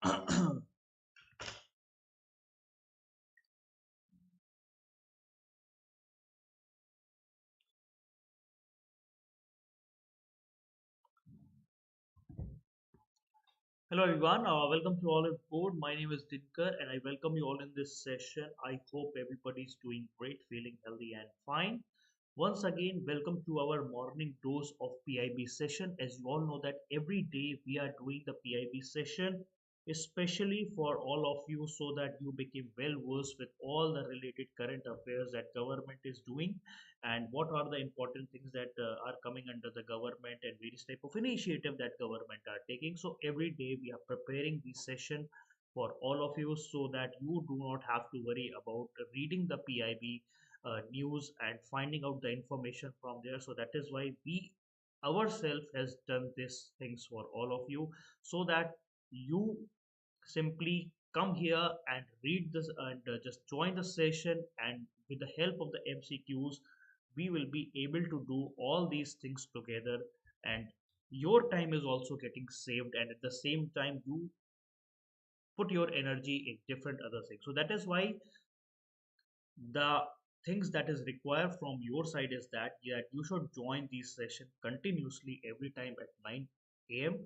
Hello everyone, welcome to Oliveboard. My name is Dinkar and I welcome you all in this session. I hope everybody is doing great, feeling healthy and fine. Once again, welcome to our morning dose of PIB session. As you all know that every day we are doing the PIB session, especially for all of you so that you become well versed with all the related current affairs that government is doing and what are the important things that are coming under the government and various type of initiative that government are taking. So every day we are preparing this session for all of you so that you do not have to worry about reading the PIB news and finding out the information from there. So that is why we ourselves has done these things for all of you so that you simply come here and read this and just join the session, and with the help of the MCQs we will be able to do all these things together, and your time is also getting saved, and at the same time you put your energy in different other things. So that is why the things that is required from your side is that you should join this session continuously every time at 9 a.m.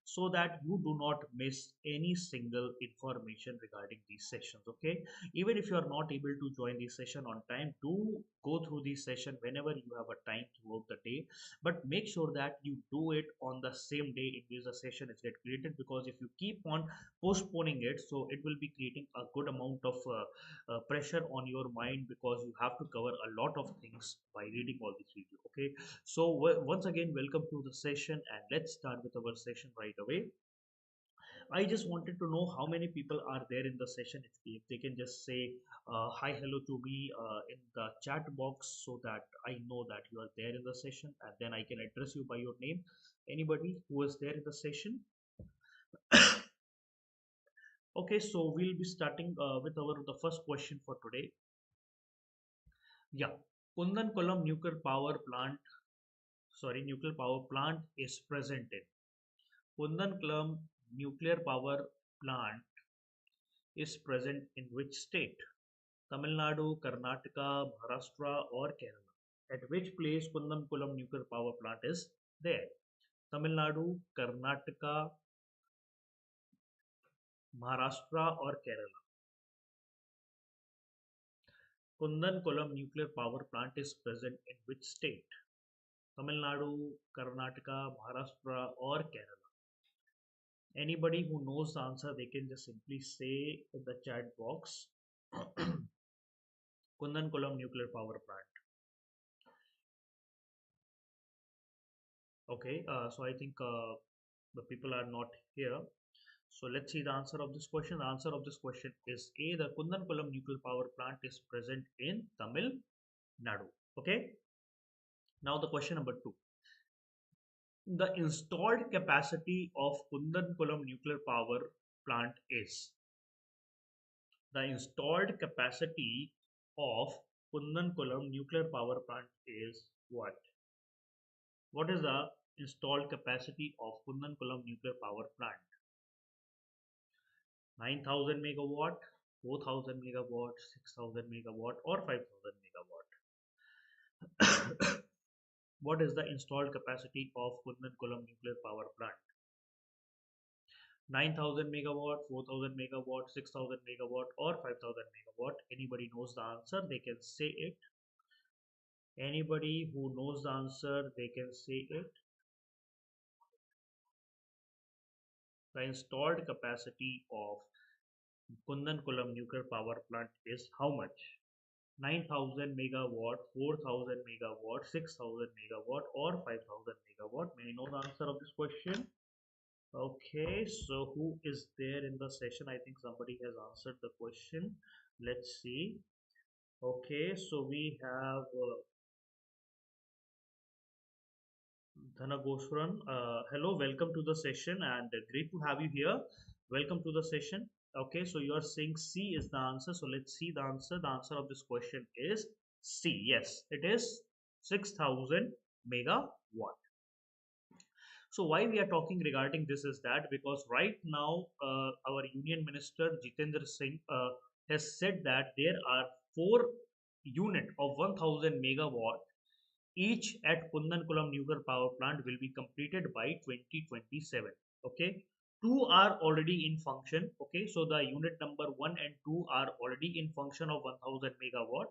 so that you do not miss any single information regarding these sessions. Okay, even if you are not able to join this session on time, do go through this session whenever you have a time throughout the day, but make sure that you do it on the same day in which the session is get created, because if you keep on postponing it, so it will be creating a good amount of pressure on your mind, because you have to cover a lot of things by reading all this video. Okay, so once again welcome to the session and let's start with our session right away. I just wanted to know how many people are there in the session. If they can just say hi hello to me in the chat box so that I know that you are there in the session, and then I can address you by your name. Anybody who is there in the session? Okay, so we'll be starting with our the first question for today. Yeah, Kundankulam nuclear power plant is present in. Kundankulam nuclear power plant is present in which state? Tamil Nadu, Karnataka, Maharashtra, or Kerala? At which place Kundankulam nuclear power plant is there? Tamil Nadu, Karnataka, Maharashtra, or Kerala? Kundankulam nuclear power plant is present in which state? Tamil Nadu, Karnataka, Maharashtra, or Kerala? Anybody who knows the answer, they can just simply say in the chat box. Kundankulam nuclear power plant. Okay, so I think the people are not here. So let's see the answer of this question. The answer of this question is A. The Kundankulam nuclear power plant is present in Tamil Nadu. Okay. Now the question number 2. The installed capacity of Kundankulam nuclear power plant is. The installed capacity of Kundankulam nuclear power plant is what? What is the installed capacity of Kundankulam nuclear power plant? 9,000 megawatt, 4,000 megawatt, 6,000 megawatt, or 5,000 megawatt? What is the installed capacity of Kundankulam nuclear power plant? 9,000 megawatt, 4,000 megawatt, 6,000 megawatt, or 5,000 megawatt? Anybody knows the answer, they can say it. Anybody who knows the answer, they can say it. The installed capacity of Kundankulam nuclear power plant is how much? 9,000 megawatt, 4,000 megawatt, 6,000 megawatt, or 5,000 megawatt? May I know the answer of this question? Okay, so who is there in the session? I think somebody has answered the question. Let's see. Okay, so we have Dhanagoswaran. Hello, welcome to the session and great to have you here. Welcome to the session. Okay, so you are saying C is the answer. So let's see the answer. The answer of this question is C. Yes, it is 6,000 megawatt. So why we are talking regarding this is that because right now our union minister Jitendra Singh has said that there are 4 unit of 1000 megawatt each at Kundankulam nuclear power plant will be completed by 2027. Okay, two are already in function. Okay, so the unit number 1 and 2 are already in function of 1000 megawatt.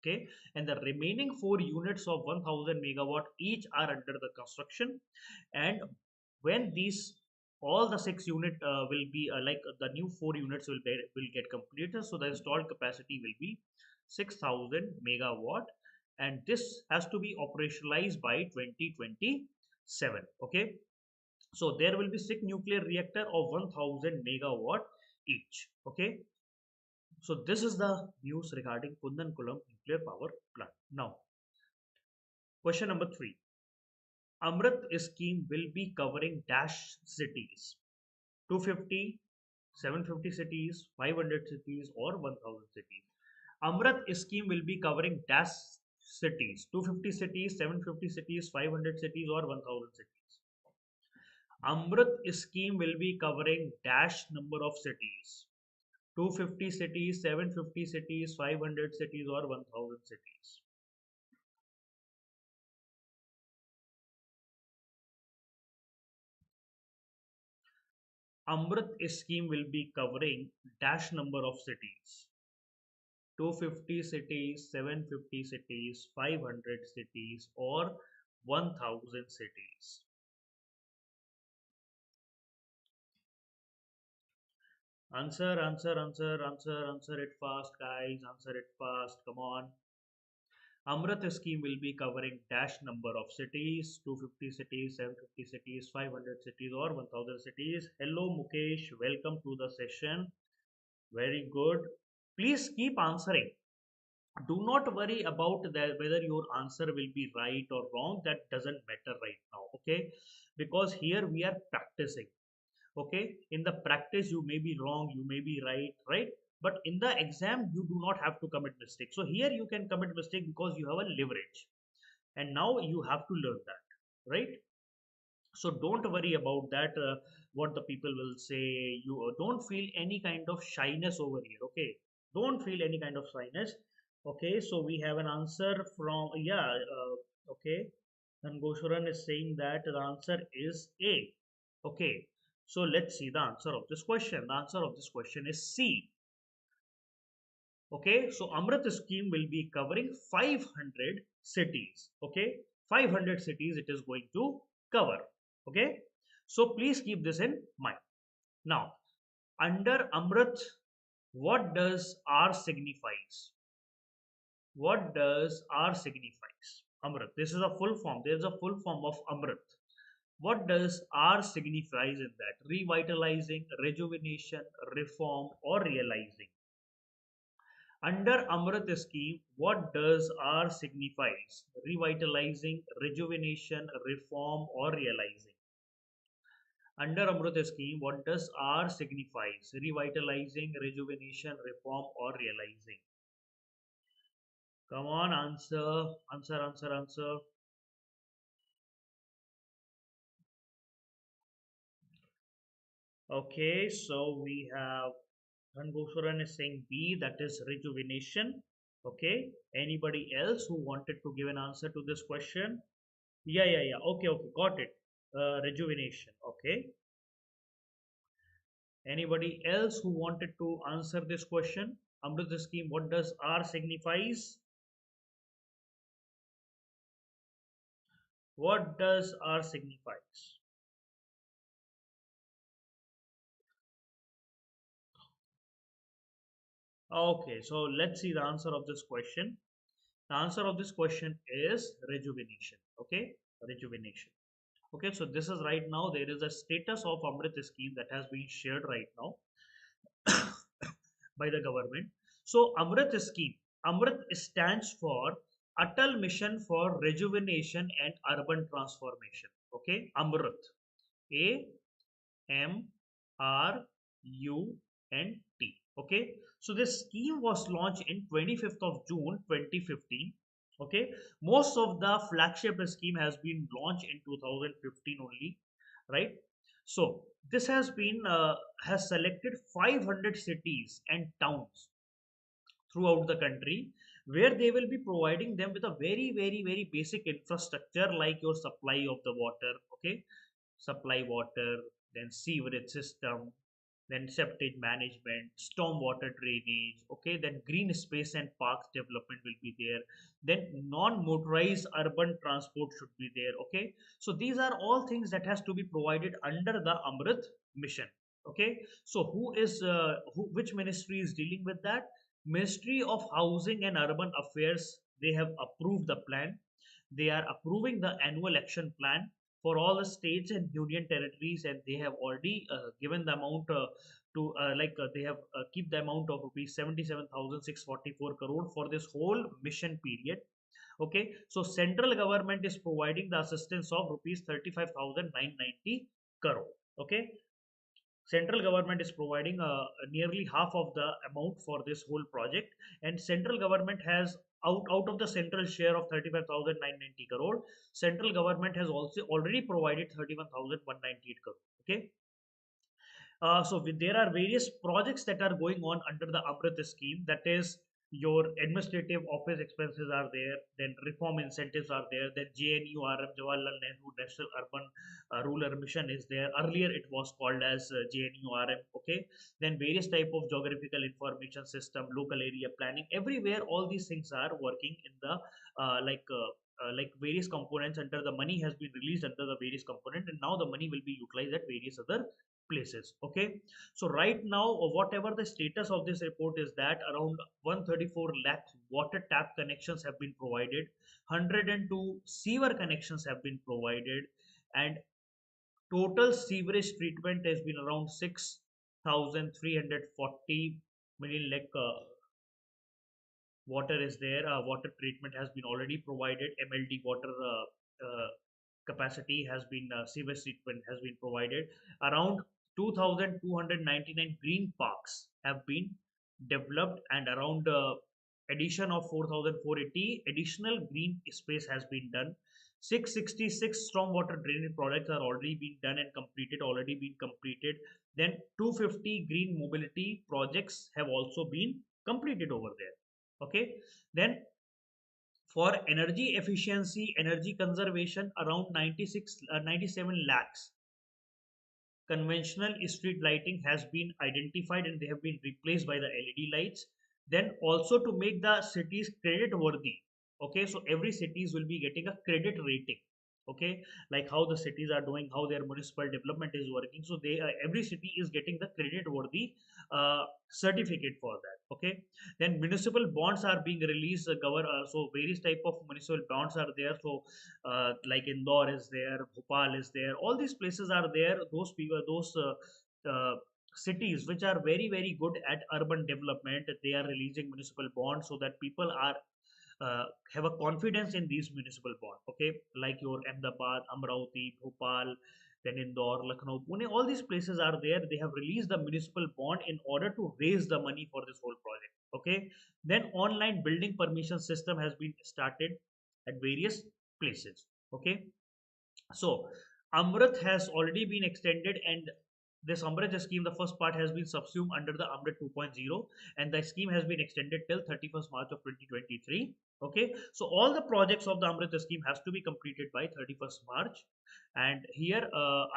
Okay, and the remaining 4 units of 1000 megawatt each are under the construction. And when these all the 6 unit will be like the new 4 units will get completed, so the installed capacity will be 6000 megawatt, and this has to be operationalized by 2027. Okay, so there will be 6 nuclear reactor of 1000 megawatt each. Okay, so this is the news regarding Kundankulam nuclear power plant. Now, question number 3. Amrit scheme will be covering dash cities: 250, 750 cities, 500 cities, or 1000 cities. Amrit scheme will be covering dash cities: 250 cities, 750 cities, 500 cities, or 1000 cities. Amrit scheme will be covering dash number of cities: 250 cities, 750 cities, 500 cities, or 1000 cities. Amrit scheme will be covering dash number of cities: 250 cities, 750 cities, 500 cities, or 1000 cities. Answer, answer, answer, answer, answer it fast, guys. Answer it fast. Come on. Amrit scheme will be covering dash number of cities: 250 cities, 750 cities, 500 cities, or 1000 cities. Hello, Mukesh. Welcome to the session. Very good. Please keep answering. Do not worry about that whether your answer will be right or wrong. That doesn't matter right now. Okay, because here we are practicing. Okay, in the practice you may be wrong, you may be right, but in the exam you do not have to commit mistake. So here you can commit mistake because you have a leverage, and now you have to learn that, right? So don't worry about that, what the people will say. You don't feel any kind of shyness over here. Okay, don't feel any kind of shyness. Okay, so we have an answer from, yeah, okay, and Goshuran is saying that the answer is A. Okay, so let's see the answer of this question. The answer of this question is C. Okay, so Amrit scheme will be covering 500 cities. Okay, 500 cities it is going to cover. Okay, so please keep this in mind. Now, under Amrit, what does R signifies? What does R signifies? Amrit. This is a full form. There is a full form of Amrit. What does R signifies in that? Revitalizing, rejuvenation, reform, or realizing. Under Amrit scheme, what does R signifies? Revitalizing, rejuvenation, reform, or realizing. Under Amrit scheme, what does R signifies? Revitalizing, rejuvenation, reform, or realizing. Come on, answer, answer, answer, answer. Okay, so we have Rangoswaran is saying B, that is rejuvenation. Okay, anybody else who wanted to give an answer to this question? Yeah, yeah, yeah. Okay, okay, got it. Rejuvenation. Okay. Anybody else who wanted to answer this question? Amrit scheme, what does R signifies? What does R signifies? Okay, so let's see the answer of this question. The answer of this question is rejuvenation. Okay, rejuvenation. Okay, so this is right now there is a status of Amrit scheme that has been shared right now by the government. So Amrit scheme, Amrit stands for Atal Mission for Rejuvenation and Urban Transformation. Okay, Amrit, A M R U N T. Okay, so this scheme was launched in 25th of June 2015. Okay, most of the flagship scheme has been launched in 2015 only. right? So this has selected 500 cities and towns throughout the country, where they will be providing them with a very basic infrastructure like your supply of the water. Okay, supply water, then sewerage system, then septic management, stormwater drainage, okay, then green space and parks development will be there, then non-motorized urban transport should be there. Okay, so these are all things that has to be provided under the Amrit mission. Okay, so which ministry is dealing with that? Ministry of Housing and Urban Affairs. They have approved the plan. They are approving the annual action plan for all the states and union territories, and they have already given the amount to they have keep the amount of rupees 77,644 crore for this whole mission period. Okay, so central government is providing the assistance of rupees 35,990 crore. Okay, central government is providing nearly half of the amount for this whole project, and central government has out of the central share of 35,990 crore, central government has also already provided 31,198 crore. Okay, there are various projects that are going on under the Amrit scheme. That is, your administrative office expenses are there, then reform incentives are there, then JNURM, Jawaharlal Nehru National Urban Rural Mission is there. Earlier it was called as JNURM. Okay, then various type of geographical information system, local area planning. Everywhere, all these things are working in the various components under the money has been released under the various component, and now the money will be utilized at various other places. Okay, so right now, whatever the status of this report is, that around 134 lakh water tap connections have been provided, 102 sewer connections have been provided, and total sewerage treatment has been around 6,340 million lakh water is there. Water treatment has been already provided. MLD water capacity has been, sewage treatment has been provided. Around 2,299 green parks have been developed, and around addition of 4,480 additional green space has been done. 666 stormwater drainage projects are already being done and completed, already been completed. Then 250 green mobility projects have also been completed over there. Okay, then for energy efficiency, energy conservation, around 97 lakhs conventional street lighting has been identified, and they have been replaced by the LED lights. Then also to make the cities credit worthy. Okay, so every cities will be getting a credit rating. Okay, like how the cities are doing, how their municipal development is working. So they every city is getting the credit worthy certificate for that. Okay, then municipal bonds are being released. So various type of municipal bonds are there. So like Indore is there, Bhopal is there. All these places are there. Those people, those cities which are very good at urban development, they are releasing municipal bonds so that people are have a confidence in these municipal bonds. Okay, like your Ahmedabad, Amravati, Bhopal, then Indore, Lucknow, Pune, all these places are there. They have released the municipal bond in order to raise the money for this whole project. Okay, then online building permission system has been started at various places. Okay, so Amrit has already been extended, and this Amrit scheme, the first part has been subsumed under the Amrit 2.0, and the scheme has been extended till 31st March of 2023. Okay, so all the projects of the Amrit scheme has to be completed by 31st March, and here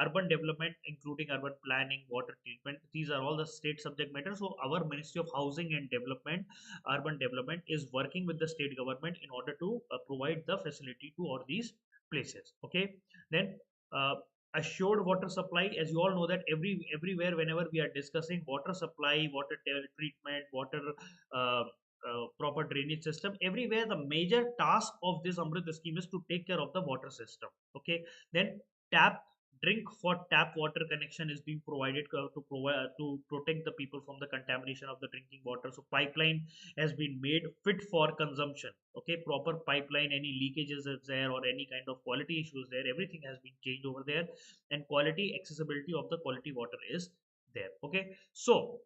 urban development, including urban planning, water treatment, these are all the state subject matter. So our Ministry of Housing and Development, Urban Development, is working with the state government in order to provide the facility to all these places. Okay, then uh, assured water supply, as you all know that everywhere whenever we are discussing water supply, treatment, water proper drainage system, everywhere the major task of this Amrit scheme is to take care of the water system. Okay, then tap drink for tap water connection is being provided to protect the people from the contamination of the drinking water. So pipeline has been made fit for consumption. Okay, proper pipeline, any leakages is there or any kind of quality issues there, everything has been changed over there, and quality accessibility of the quality water is there. Okay, so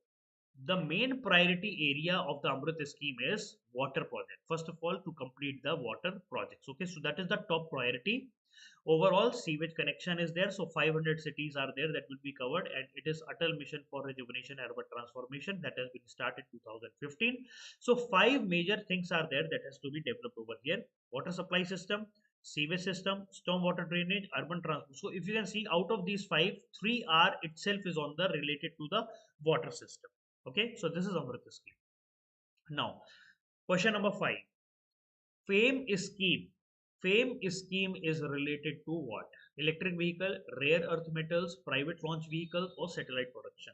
The main priority area of the Amrit scheme is water project. First of all, to complete the water projects. Okay, so that is the top priority. Overall, sewage connection is there. So 500 cities are there that will be covered, and it is Atal Mission for Rejuvenation Urban Transformation that has been started 2015. So five major things are there that has to be developed over here: water supply system, sewage system, stormwater drainage, urban transport. So if you can see, out of these five, three are itself is on the related to the water system. Okay, so this is Amrit scheme. Now, question number five. FAME scheme. FAME scheme is related to what? Electric vehicle, rare earth metals, private launch vehicles, or satellite production.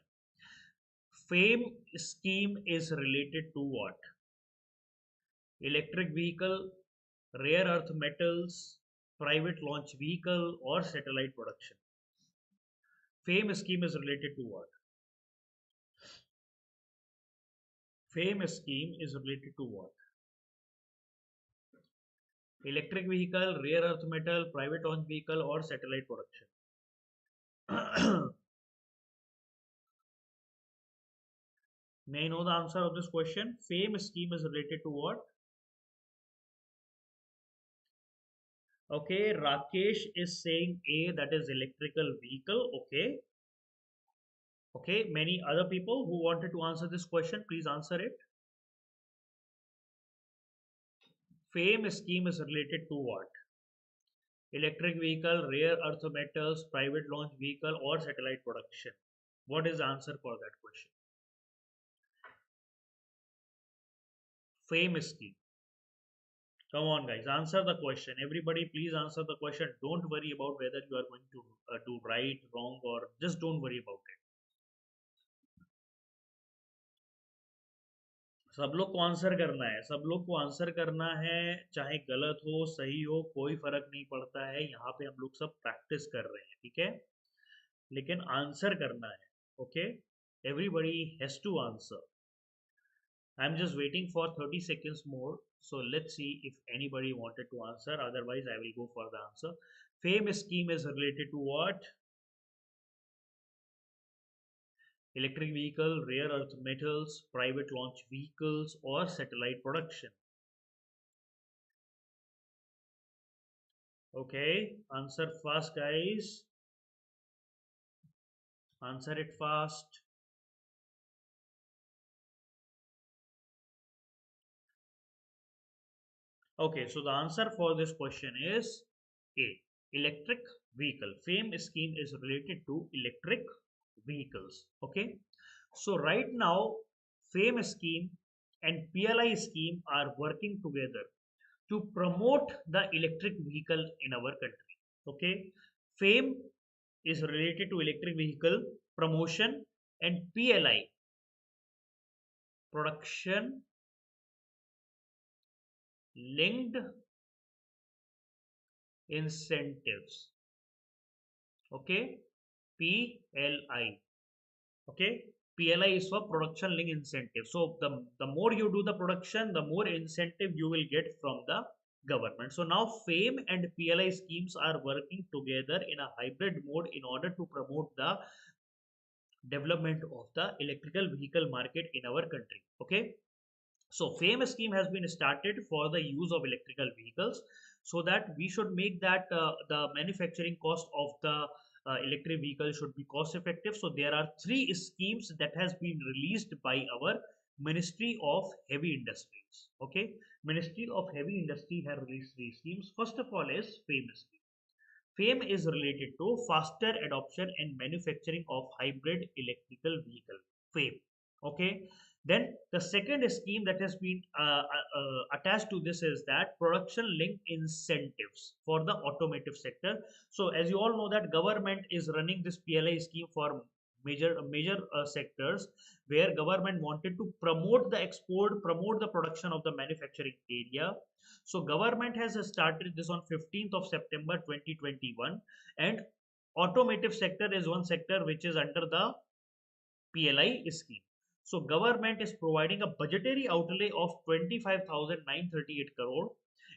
FAME scheme is related to what? Electric vehicle, rare earth metals, private launch vehicle, or satellite production. FAME scheme is related to what? FAME scheme is related to what? Electric vehicle, rare earth metal, private launch vehicle, or satellite production. May I know the answer of this question? FAME scheme is related to what? Okay, Rakesh is saying A, that is electrical vehicle. Okay. Okay, many other people who wanted to answer this question, please answer it. FAME scheme is related to what? Electric vehicle, rare earth metals, private launch vehicle, or satellite production. What is the answer for that question? FAME scheme. Come on, guys, answer the question. Everybody, please answer the question. Don't worry about whether you are going to do right, wrong, or just don't worry about it. सब लोग को answer करना है, सब लोग को answer करना है, चाहे गलत हो सही हो कोई फर्क नहीं पड़ता है। यहाँ पे हम लोग सब प्रैक्टिस कर रहे हैं, ठीक है, लेकिन आंसर करना है। Okay, everybody has to answer. I am just waiting for 30 seconds more, so let's see if anybody wanted to answer, otherwise I will go for the answer. FAME scheme is related to what? Electric vehicle, rare earth metals, private launch vehicles, or satellite production. Okay, answer fast, guys. Answer it fast. Okay, so the answer for this question is A. Electric vehicle. FAME scheme is related to electric vehicles. Okay, so right now FAME scheme and PLI scheme are working together to promote the electric vehicle in our country. Okay, FAME is related to electric vehicle promotion, and PLI, production linked incentives. Okay, PLI. Okay, PLI is for production link incentive. So the more you do the production, the more incentive you will get from the government. So now FAME and PLI schemes are working together in a hybrid mode in order to promote the development of the electrical vehicle market in our country. Okay, so FAME scheme has been started for the use of electrical vehicles, so that we should make that the manufacturing cost of the electric vehicle should be cost effective. So there are three schemes that has been released by our Ministry of Heavy Industries. Okay, Ministry of Heavy Industry have released three schemes. First of all is FAME scheme. FAME is related to faster adoption and manufacturing of hybrid electrical vehicle. FAME. Okay. Then the second scheme that has been attached to this is that production link incentives for the automotive sector. So as you all know that government is running this PLI scheme for major sectors, where government wanted to promote the export, promote the production of the manufacturing area. So government has started this on 15th of September 2021, and automotive sector is one sector which is under the PLI scheme. So government is providing a budgetary outlay of 25,938 crore,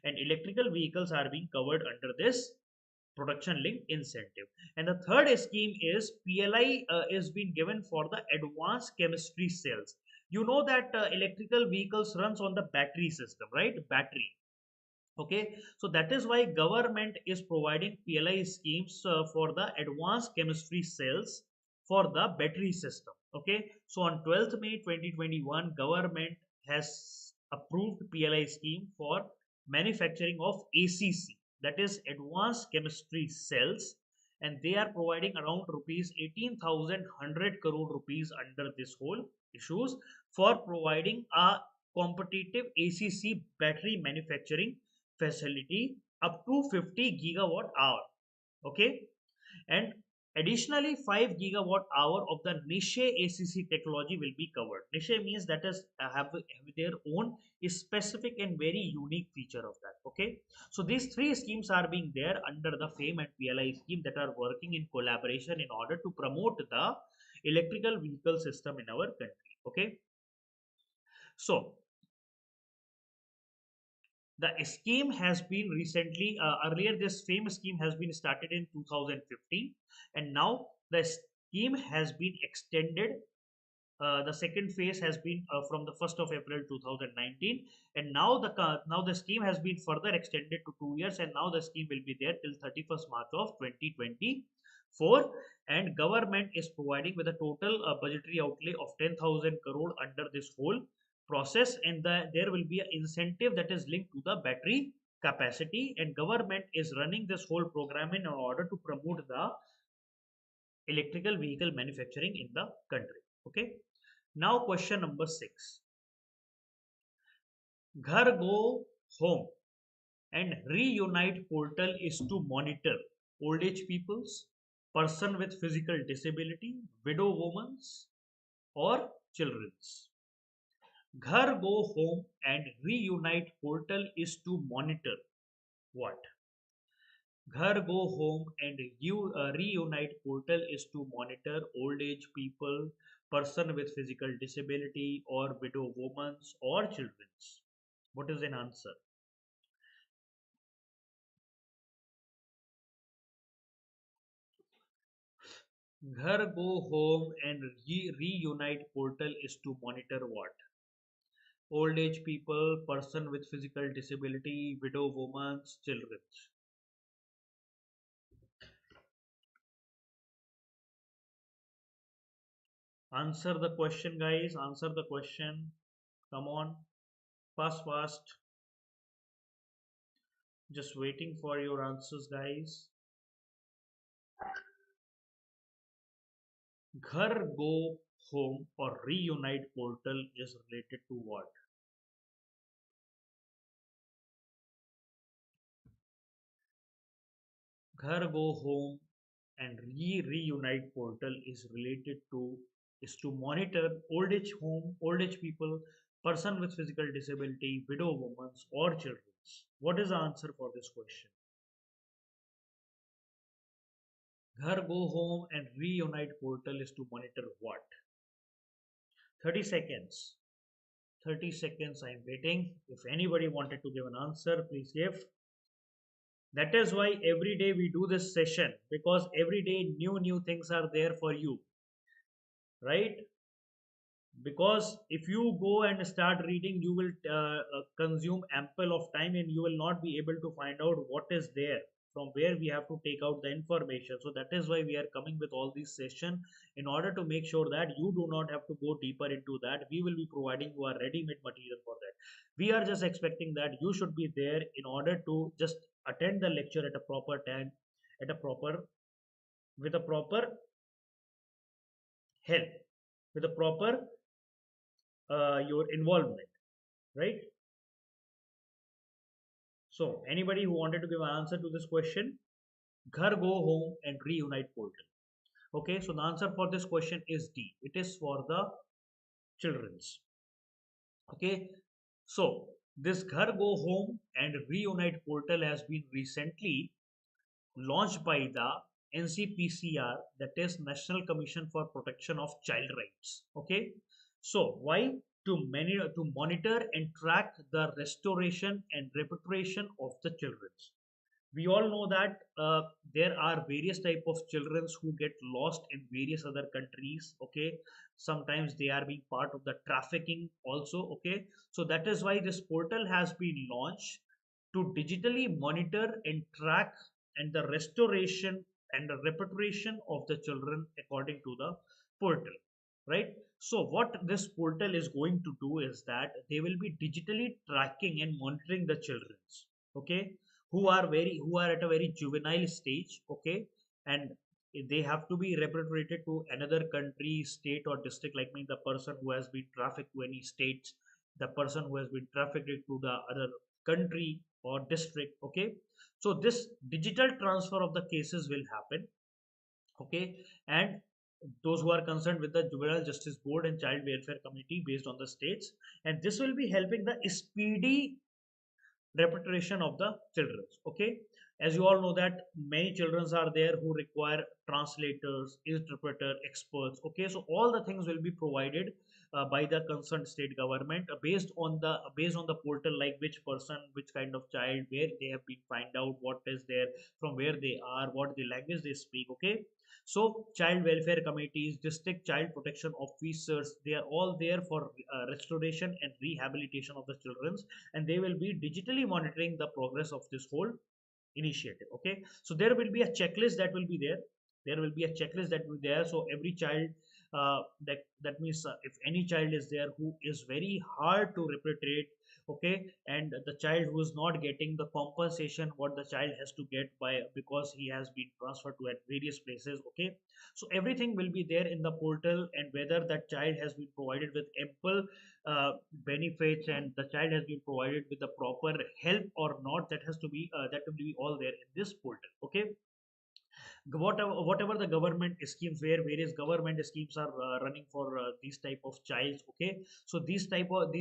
and electrical vehicles are being covered under this production linked incentive. And the third scheme is PLI is being given for the advanced chemistry cells. You know that electrical vehicles runs on the battery system, right? Battery. Okay, so that is why government is providing PLI schemes for the advanced chemistry cells for the battery system. Okay, so on 12th May 2021, government has approved PLI scheme for manufacturing of ACC, that is advanced chemistry cells, and they are providing around rupees 18,100 crore rupees under this whole issues for providing a competitive ACC battery manufacturing facility up to 50 gigawatt hour. Okay, and additionally 5 gigawatt hour of the niche ACC technology will be covered. Niche means that is have their own specific and very unique feature of that. Okay, so these three schemes are being there under the FAME and PLI scheme that are working in collaboration in order to promote the electrical vehicle system in our country. Okay, so the scheme has been recently, earlier this famous scheme has been started in 2015, and now the scheme has been extended. The second phase has been from the 1st of April 2019, and now the scheme has been further extended to 2 years, and now the scheme will be there till 31st March of 2024. And government is providing with a total budgetary outlay of 10,000 crore under this whole process, and there will be an incentive that is linked to the battery capacity, and government is running this whole program in order to promote the electrical vehicle manufacturing in the country. Okay, now question number 6. Ghar Go Home and Reunite portal is to monitor old age peoples, person with physical disability, widow women, or children's. Ghar Go Home and Reunite portal is to monitor what? Ghar Go Home and Reunite portal is to monitor old age people, person with physical disability, or widow women or children's. What is an answer? Ghar Go Home and Reunite portal is to monitor what? Old age people, person with physical disability, widow women, children. Answer the question, guys. Answer the question. Come on. Fast, fast. Just waiting for your answers, guys. Ghar Go Home or Reunite portal is related to what? Ghar Go Home and Reunite portal is related to is to monitor old age home, old age people, person with physical disability, widow women or children. What is the answer for this question? Ghar Go Home and Reunite portal is to monitor what? 30 seconds. 30 seconds I'm waiting. If anybody wanted to give an answer, please give. That is why every day we do this session, because every day new things are there for you, right? Because if you go and start reading, you will consume ample of time and you will not be able to find out what is there, from where we have to take out the information. So that is why we are coming with all these session, in order to make sure that you do not have to go deeper into that. We will be providing you a ready-made material for that. We are just expecting that you should be there in order to just attend the lecture at a proper time, at a proper, with a proper help, with a proper your involvement, right? So anybody who wanted to give an answer to this question, Ghar Go Home and Reunite portal. Okay, so the answer for this question is D. It is for the children's. Okay, so this Ghar Go Home and Reunite portal has been recently launched by the NCPCR, that is National Commission for Protection of Child Rights. Okay, so why? To monitor and track the restoration and repatriation of the children. We all know that there are various type of children who get lost in various other countries. Okay, sometimes they are being part of the trafficking also. Okay, so that is why this portal has been launched to digitally monitor and track and the restoration and the repatriation of the children according to the portal, right? So what this portal is going to do is that they will be digitally tracking and monitoring the children's, okay, who are at a very juvenile stage. Okay, and they have to be repatriated to another country, state or district. Like me, the person who has been trafficked to any states, the person who has been trafficked to the other country or district. Okay, so this digital transfer of the cases will happen. Okay, and those who are concerned with the juvenile justice board and child welfare committee based on the states, and this will be helping the speedy repatriation of the children. Okay, as you all know that many children are there who require translators, interpreter, experts. Okay, so all the things will be provided by the concerned state government, based on the portal, like which person, which kind of child, where they have been find out, what is there, from where they are, what the language they speak. Okay, so child welfare committees, district child protection officers, they are all there for restoration and rehabilitation of the children, and they will be digitally monitoring the progress of this whole initiative. Okay, so there will be a checklist that will be there. There will be a checklist that will be there. So every child, that means if any child is there who is very hard to repatriate, okay, and the child who is not getting the compensation what the child has to get by, because he has been transferred to at various places. Okay, so everything will be there in the portal, and whether that child has been provided with ample benefits, and the child has been provided with the proper help or not, that has to be that will be all there in this portal. Okay, whatever the government schemes, where various government schemes are running for these type of childs. Okay, so these type of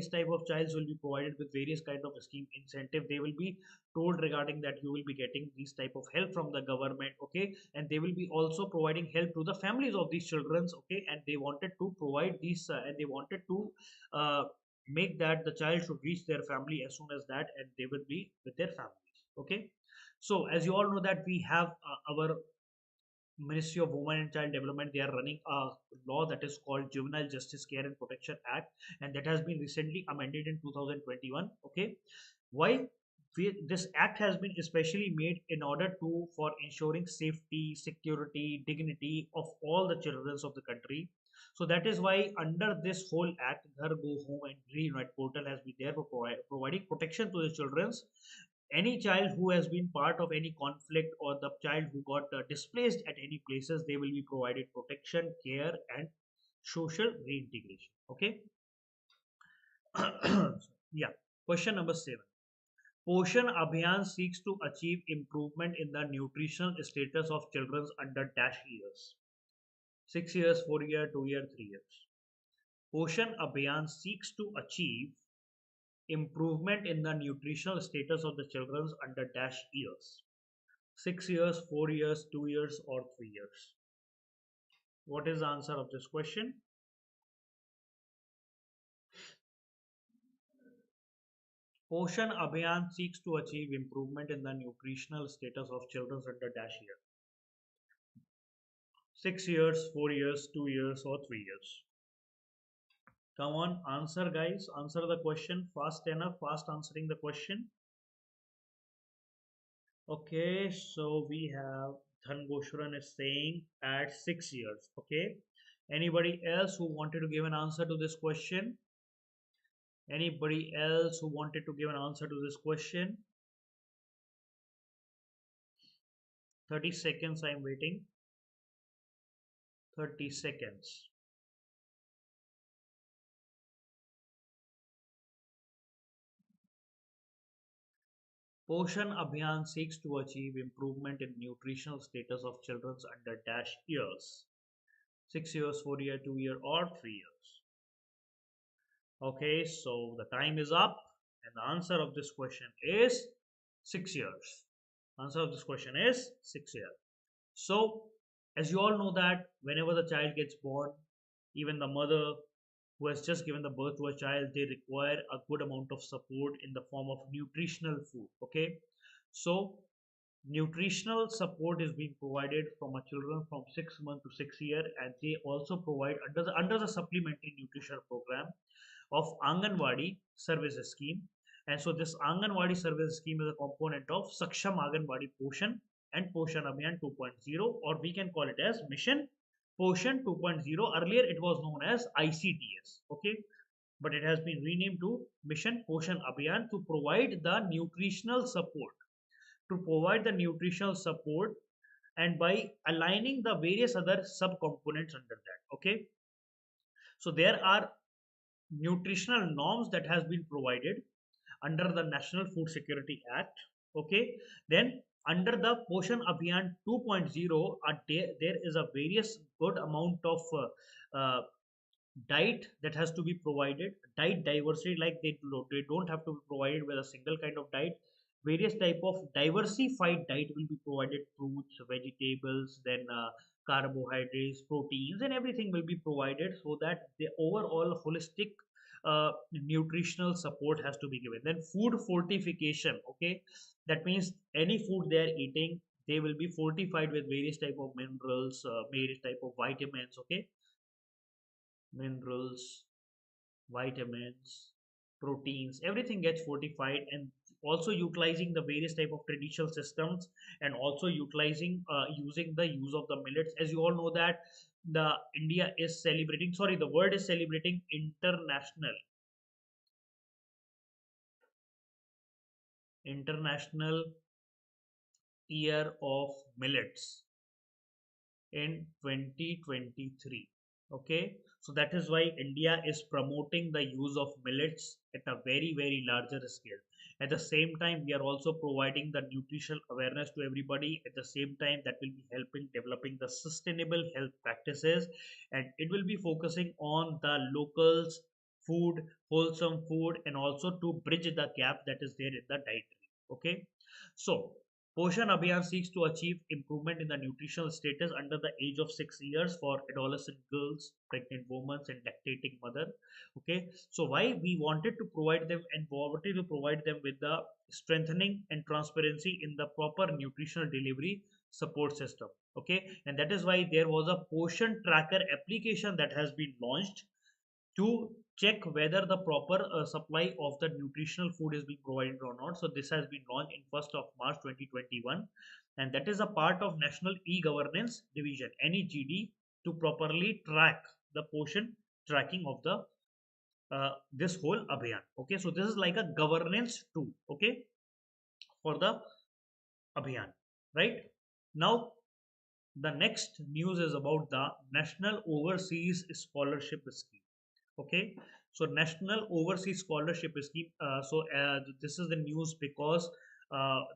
childs will be provided with various kind of scheme incentive. They will be told regarding that you will be getting these type of help from the government. Okay, and they will be also providing help to the families of these children. Okay, and they wanted to provide these and they wanted to uh, make that the child should reach their family as soon as that, and they will be with their families. Okay, so as you all know that we have our Ministry of Women and Child Development, they are running a law that is called Juvenile Justice Care and Protection Act, and that has been recently amended in 2021. Okay, why? This act has been especially made in order to for ensuring safety, security, dignity of all the children of the country. So that is why under this whole act, Ghar Go Home and Reunite portal has been there for providing protection to the children. Any child who has been part of any conflict, or the child who got displaced at any places, they will be provided protection, care, and social reintegration. Okay. Yeah. Question number 7. Poshan Abhiyan seeks to achieve improvement in the nutritional status of children under dash years. 6 years, 4 year, 2 year, 3 years. Poshan Abhiyan seeks to achieve improvement in the nutritional status of the children under dash years. 6 years, 4 years, 2 years, or 3 years. What is the answer of this question? Poshan Abhiyan seeks to achieve improvement in the nutritional status of children under dash year. 6 years, 4 years, 2 years, or 3 years. Come on, answer guys. Answer the question fast enough, fast answering the question. Okay, so we have Dhan Goshuran is saying at 6 years. Okay. Anybody else who wanted to give an answer to this question? Anybody else who wanted to give an answer to this question? 30 seconds, I'm waiting. 30 seconds. Poshan Abhiyan seeks to achieve improvement in nutritional status of children under dash years. 6 years, 4 year, 2 year, or 3 years. Okay, so the time is up, and the answer of this question is 6 years. Answer of this question is 6 years. So, as you all know that whenever the child gets born, even the mother who has just given the birth to a child, they require a good amount of support in the form of nutritional food. Okay, so nutritional support is being provided from a children from 6 months to 6 year, and they also provide under the supplementary nutrition program of Anganwadi service scheme. And so this Anganwadi service scheme is a component of Saksham Anganwadi Poshan and Poshan Abhiyan 2.0, or we can call it as Mission Poshan 2.0. Earlier it was known as ICDS, okay, but it has been renamed to Mission Poshan Abhiyan to provide the nutritional support, and by aligning the various other subcomponents under that. Okay, so there are nutritional norms that has been provided under the National Food Security Act. Okay, then under the Poshan Abhiyan 2.0, there is a various good amount of diet that has to be provided, diet diversity, like they don't have to be provided with a single kind of diet. Various type of diversified diet will be provided: fruits, vegetables, then carbohydrates, proteins, and everything will be provided, so that the overall holistic nutritional support has to be given. Then food fortification, okay, that means any food they are eating, they will be fortified with various type of minerals, various type of vitamins, okay, minerals, vitamins, proteins, everything gets fortified. And also utilizing the various type of traditional systems, and also utilizing using the use of the millets. As you all know that the India is celebrating, sorry, the world is celebrating international year of millets in 2023. Okay, so that is why India is promoting the use of millets at a very larger scale. At the same time, we are also providing the nutritional awareness to everybody. At the same time, that will be helping developing the sustainable health practices, and it will be focusing on the locals food, wholesome food, and also to bridge the gap that is there in the dietary. Okay, so Poshan Abhiyan seeks to achieve improvement in the nutritional status under the age of 6 years for adolescent girls, pregnant women, and lactating mother. Okay, so why we wanted to provide them and wanted to provide them with the strengthening and transparency in the proper nutritional delivery support system. Okay, and that is why there was a Poshan Tracker application that has been launched to check whether the proper supply of the nutritional food is being provided or not. So this has been launched in 1st of March 2021, and that is a part of National E-Governance Division (NEGD) to properly track the portion tracking of the this whole abhiyan. Okay, so this is like a governance tool, okay, for the abhiyan, right? Now the next news is about the National Overseas Scholarship Scheme. Okay, so National Overseas Scholarship Scheme. This is the news because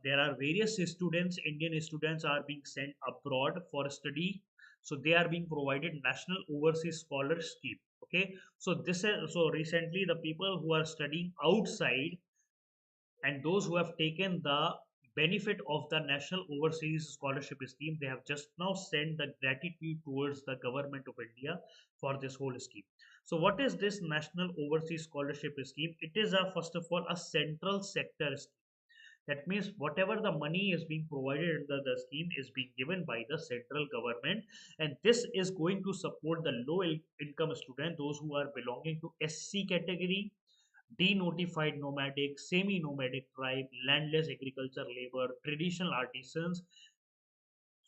there are various students, Indian students are being sent abroad for study. So they are being provided National Overseas Scholar Scheme. Okay, so this is, so recently the people who are studying outside and those who have taken the benefit of the National Overseas Scholarship Scheme, they have just now sent the gratitude towards the government of India for this whole scheme. So what is this National Overseas Scholarship Scheme? It is a, first of all, a central sector scheme. That means whatever the money is being provided under the scheme is being given by the central government, and this is going to support the low income student, those who are belonging to SC category, denotified nomadic, semi-nomadic tribe, landless agriculture labor, traditional artisans,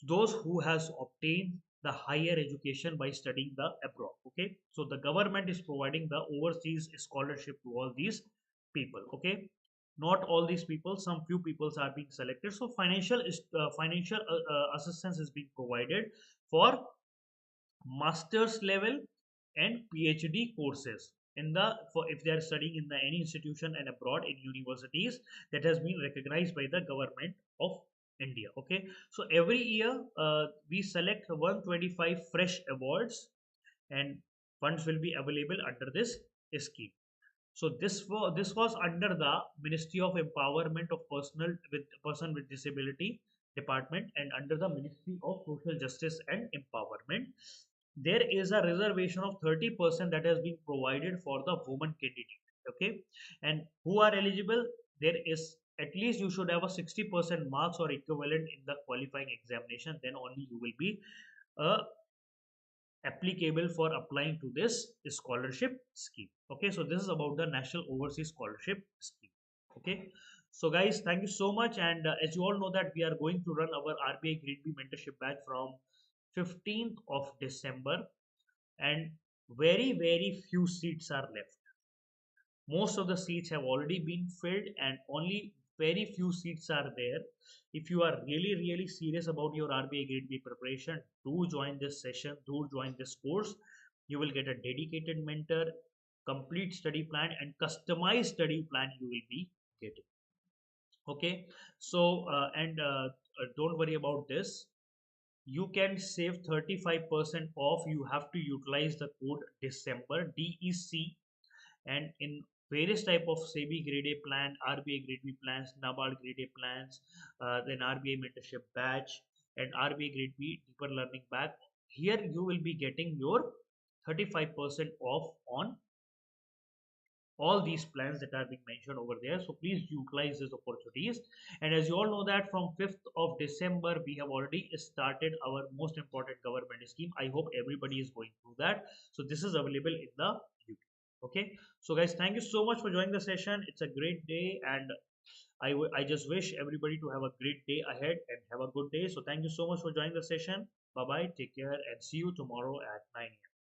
those who has obtained the higher education by studying the abroad. Okay, so the government is providing the overseas scholarship to all these people. Okay, not all these people, some few people are being selected. So financial assistance is being provided for master's level and PhD courses in the, for if they are studying in the any institution and abroad in universities that has been recognized by the government of India. Okay, so every year we select 125 fresh awards, and funds will be available under this scheme. So this was under the Ministry of Empowerment of Person with Disability Department, and under the Ministry of Social Justice and Empowerment. There is a reservation of 30% that has been provided for the woman candidate. Okay, and who are eligible? There is at least you should have a 60% marks or equivalent in the qualifying examination, then only you will be uh, applicable for applying to this scholarship scheme. Okay, so this is about the national overseas scholarship scheme. Okay, so guys, thank you so much. And as you all know that we are going to run our RBI Grade B mentorship batch from 15th of December, and very few seats are left. Most of the seats have already been filled and only very few seats are there. If you are really serious about your RBI Grade B preparation, do join this session, do join this course. You will get a dedicated mentor, complete study plan and customized study plan you will be getting. Okay, so don't worry about this. You can save 35% off. You have to utilize the code December, DEC, and in various type of SEBI Grade A plan, RBI Grade B plans, Nabard Grade A plans, then RBI mentorship batch and RBI Grade B deeper learning batch. Here you will be getting your 35% off on all these plans that are being mentioned over there. So please utilize these opportunities. And as you all know that from 5th of December we have already started our most important government scheme. I hope everybody is going through that. So this is available in the YouTube. Okay, so guys, thank you so much for joining the session. It's a great day, and I just wish everybody to have a great day ahead and have a good day. So thank you so much for joining the session. Bye bye, take care, and see you tomorrow at 9 a.m.